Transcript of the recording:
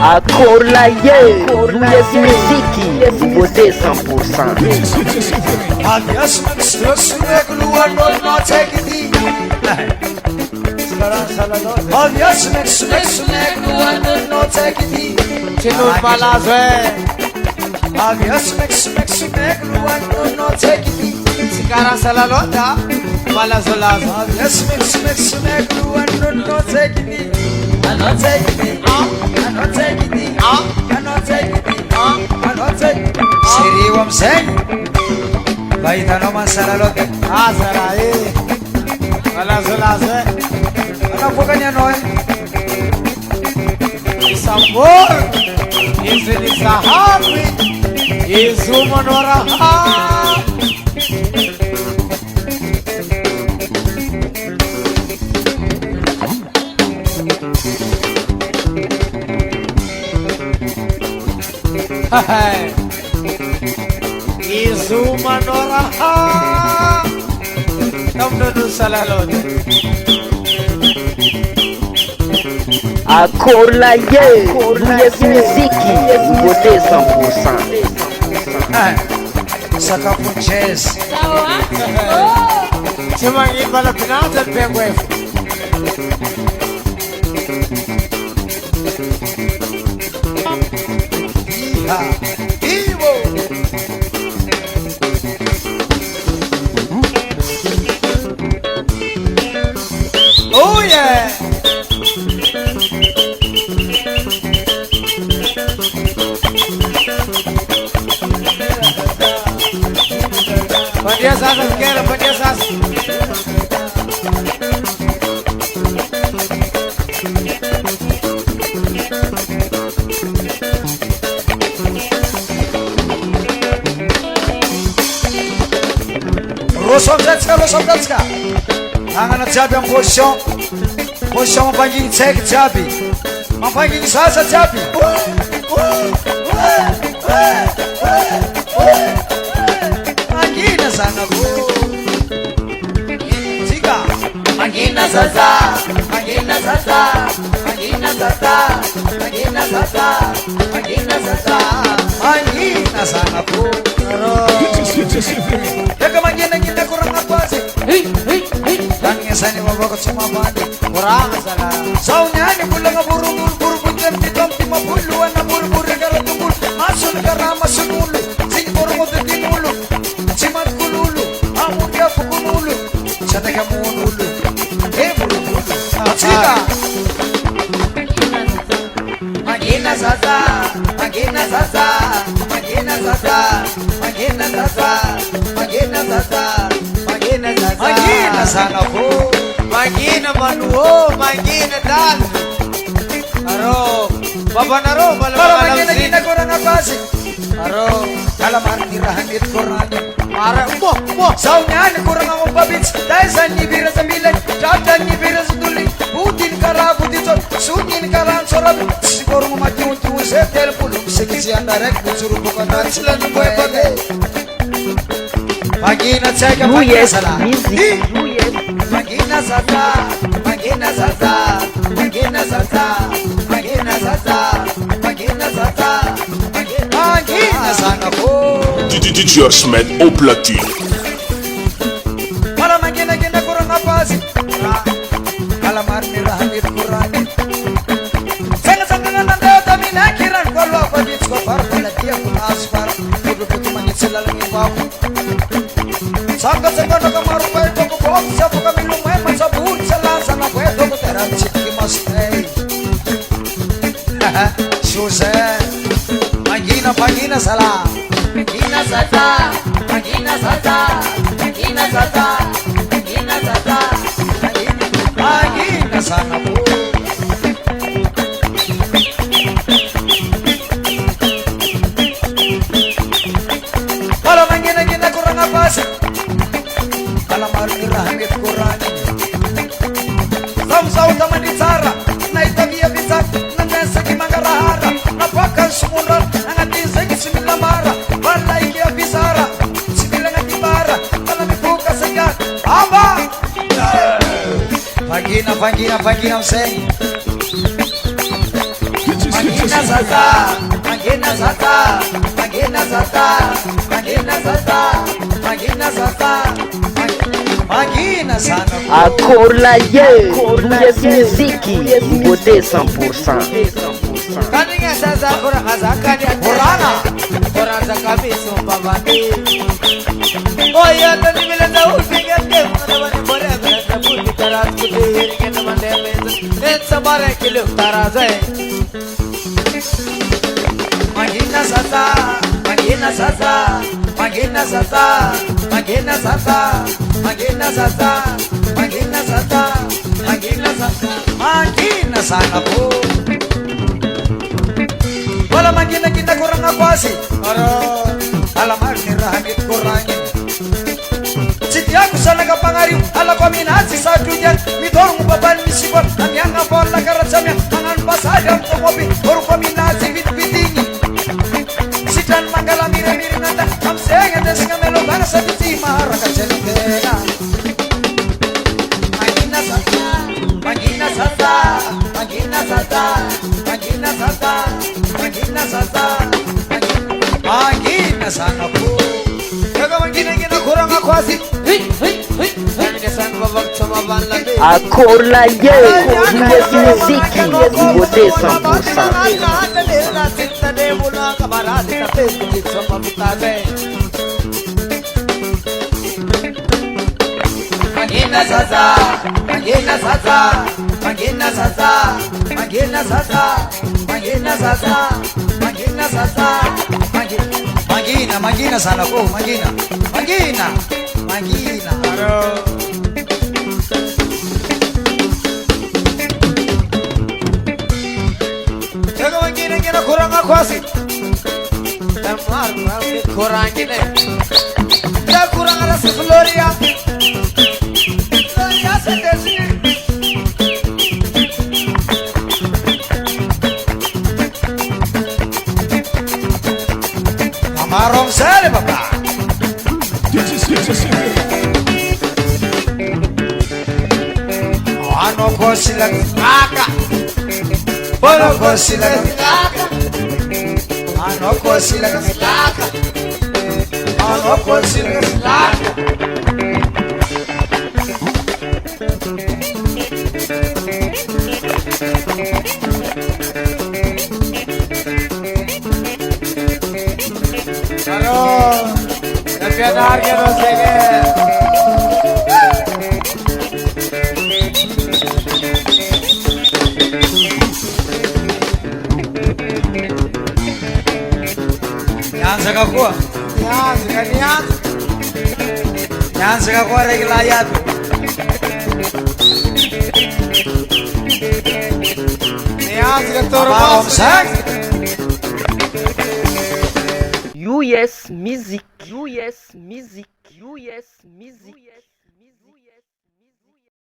Akorlaye, Luiz Music, você 100%. Aliás, meus negros não tem que dir. Aliás, meus negros não tem que dir. Chino palazzo é. Aliás, meus negros não tem que dir. Sigara salalota, palazzo lazo. Aliás, meus negros não tem que dir. Cannot take it, cannot take it, cannot take it, cannot take it. Siri wam sen, baita no masala loke. Asara ala zolaze, ana pokanya noy. Isambor, isini sahabi, isumonora. Izumanora Namdodu salalot Akorlaye, Luiz Music, você 100%. Saka punches Semangi bala pinata pengwe Ivo. Oh yeah. Pandia sasa kera pandia sasa Rosomzetska Angana jabi ang position mapanging check jabi mapanging salsa jabi Mangina sana po Sika Mangina salsa Mangina salsa Mangina salsa Mangina salsa Mangina salsa Mangina sana po Teka mangina kita kurang apa sih? Tanya saya mabakot sa mamani kurang sala. Saunya ni pulang buru-buru punjan ditong 50 na buru-buru gara tungul. Asun gara masunulu. Sing buru tinulu. Simat kululu. Amu dia pukunulu. Sana kamu nulu. Buru-buru. Sika. Magina sasa. Magina sasa. Magina sasa. Magina sasa. Magina sasa. Magina sasa. Magina sana po. Magina manuho Magina dal Aro Baba naro Para magina kurang apa sih? Aro Kalamar tirahan it kurang Ara mo Saunya ni kurang ang pabits Dahil sa nibira sa milan Jatan nibira sa tuloy Butin karabu dito Sunin karang sorab Siguro mo matiunti sa telepono Sige siya direct Busuro ko ka na sila ng buhay bagay Magina tsaka magina sala Magina salsa Magina salsa Magina salsa Magina salsa Magina salsa Magina sana po DJ Ahmed au platine. Para magina kurang apa sih? Kalamar nirahamit kurang Sangat-sangat nanda kami nakiran Kalau apa di skopar Palatia pun aspar Ibu putu manit selalang ibaw Sangat-sangat nakamaru kayo Pagkubok siapa kami lumay Masabun salasa na pwedo Kuteran siki mastay Susan Magina sala Magina salsa Magina salsa Magina salsa Magina salsa Magina sana po Para magina kurang apa sih? Kalamar nirahangit kurangin Samsaw taman di Sara Naitabiya bisak Nanasa ki mangarahara Napakan sumuran Ang atisay ki similamara Balay Fangina msenyi Mangina sasa Mangina sasa Mangina sasa Mangina sasa Mangina sasa Mangina sana Akorlaye Ruyes Muziki Beauté 100%. Kaninga sasa kura kazakani Kurana kura zakabiso babani. Oh ya tani bila na ufiga ke mwana bore bore sabuti taras kuti ke tamande net samare kilo tarazai. Mangina sasa Mangina sasa Mangina sasa Mangina sasa Mangina sasa Mangina sasa Mangina sasa Mangina sana po Wala mangina kita kurang akuasi Aro Alamar nirahagit kurangin Sitiaku sana kapangariw Ala ko minasi sa tuyan Midorong baban misibot Ang yang apol na karatsamya Mangan pasadang tumobi Oro ko minasi bitbitingi Sitan manggala mire-mire nanda Amsenga desinga melo bana sa tutima Rakaselitena Mangina sasa Mangina sasa Mangina sasa Mangina sasa Mangina sasa Mangina sana po Kaya mangina gina kurang ako asin Kaninga san babak sababan lagi. Akorlaye Ruyes Muziki Beauté 100%. Mangina sasa Mangina sasa Mangina sasa Mangina sasa Mangina sasa Mangina sasa Mangina sana po Mangina Kaya mangina kurang ako asin Tamar kurangin Ya kurang ada si Floria Floria sendiri Kamarong sari papa Ano ko sila kaka Ano ko sila kaka Ano ko sila kaka Ano ko sila kaka Aro Napiadar ke rosege. Nyanza kakua Nyanza kakua reglayat Niaz ke Abang turma. sang US Music US Music US Music